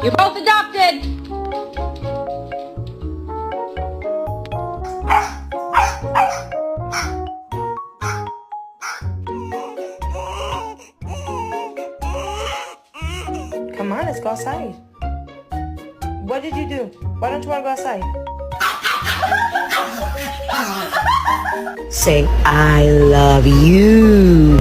You're both adopted! Come on, let's go outside. What did you do? Why don't you want to go outside? Say, I love you.